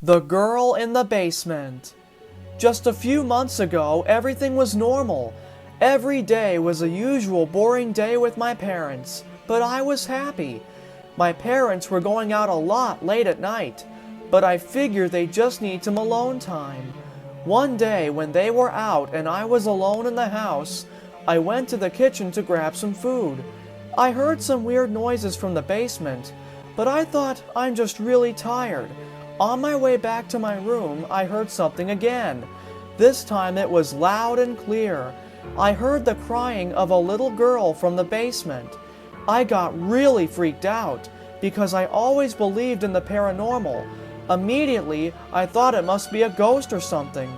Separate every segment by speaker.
Speaker 1: The Girl in the Basement. Just a few months ago, everything was normal. Every day was a usual boring day with my parents, but I was happy. My parents were going out a lot late at night, but I figured they just need some alone time. One day when they were out and I was alone in the house, I went to the kitchen to grab some food. I heard some weird noises from the basement, but I thought I'm just really tired. On my way back to my room, I heard something again. This time it was loud and clear. I heard the crying of a little girl from the basement. I got really freaked out because I always believed in the paranormal. Immediately, I thought it must be a ghost or something.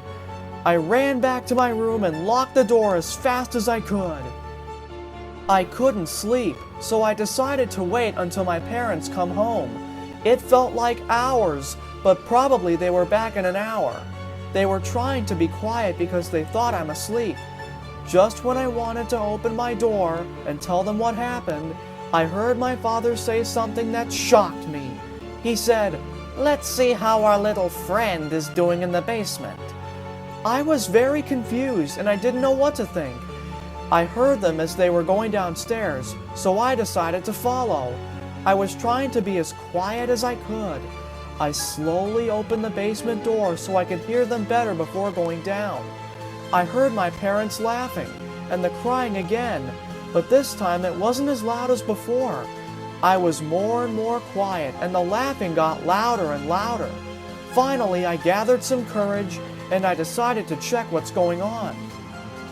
Speaker 1: I ran back to my room and locked the door as fast as I could. I couldn't sleep, so I decided to wait until my parents come home. It felt like hours, but probably they were back in an hour. They were trying to be quiet because they thought I'm asleep. Just when I wanted to open my door and tell them what happened, I heard my father say something that shocked me. He said, "Let's see how our little friend is doing in the basement." I was very confused and I didn't know what to think. I heard them as they were going downstairs, so I decided to follow. I was trying to be as quiet as I could. I slowly opened the basement door so I could hear them better before going down. I heard my parents laughing and the crying again, but this time it wasn't as loud as before. I was more and more quiet and the laughing got louder and louder. Finally, I gathered some courage and I decided to check what's going on.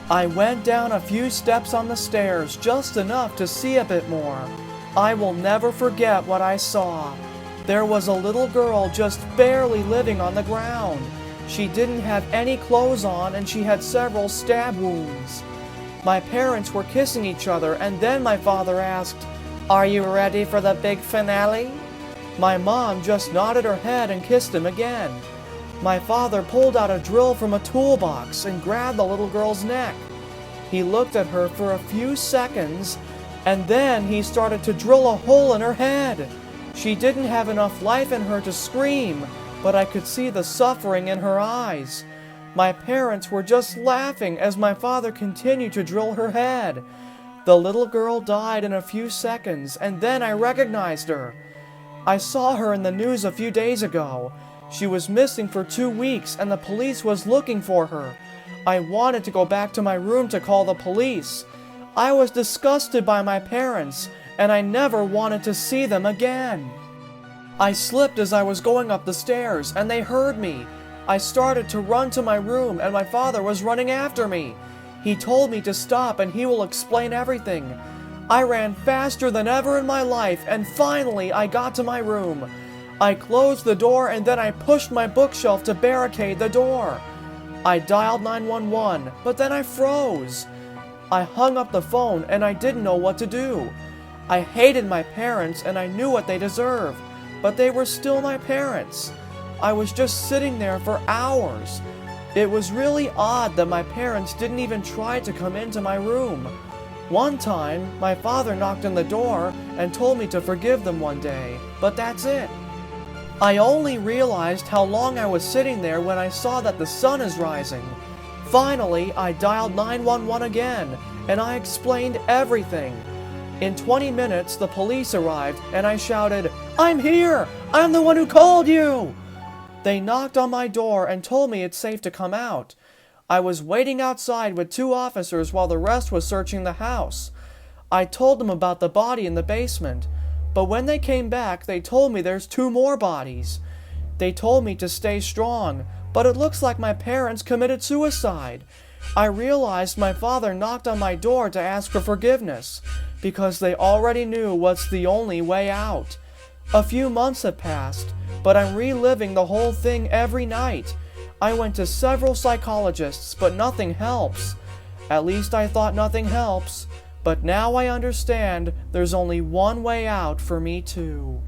Speaker 1: I went down a few steps on the stairs, just enough to see a bit more. I will never forget what I saw. There was a little girl just barely living on the ground. She didn't have any clothes on and she had several stab wounds. My parents were kissing each other and then my father asked, "Are you ready for the big finale?" My mom just nodded her head and kissed him again. My father pulled out a drill from a toolbox and grabbed the little girl's neck. He looked at her for a few seconds and then he started to drill a hole in her head. She didn't have enough life in her to scream, but I could see the suffering in her eyes. My parents were just laughing as my father continued to drill her head. The little girl died in a few seconds, and then I recognized her. I saw her in the news a few days ago. She was missing for 2 weeks, and the police was looking for her. I wanted to go back to my room to call the police. I was disgusted by my parents, and I never wanted to see them again. I slipped as I was going up the stairs, and they heard me. I started to run to my room, and my father was running after me. He told me to stop, and he will explain everything. I ran faster than ever in my life, and finally I got to my room. I closed the door, and then I pushed my bookshelf to barricade the door. I dialed 911, but then I froze. I hung up the phone, and I didn't know what to do. I hated my parents and I knew what they deserved, but they were still my parents. I was just sitting there for hours. It was really odd that my parents didn't even try to come into my room. One time, my father knocked on the door and told me to forgive them one day, but that's it. I only realized how long I was sitting there when I saw that the sun is rising. Finally, I dialed 911 again, and I explained everything. In 20 minutes, the police arrived, and I shouted, "I'm here! I'm the one who called you!" They knocked on my door and told me it's safe to come out. I was waiting outside with 2 officers while the rest was searching the house. I told them about the body in the basement, but when they came back, they told me there's 2 more bodies. They told me to stay strong, but it looks like my parents committed suicide. I realized my father knocked on my door to ask for forgiveness, because they already knew what's the only way out. A few months have passed, but I'm reliving the whole thing every night. I went to several psychologists, but nothing helps. At least I thought nothing helps, but now I understand there's only one way out for me too.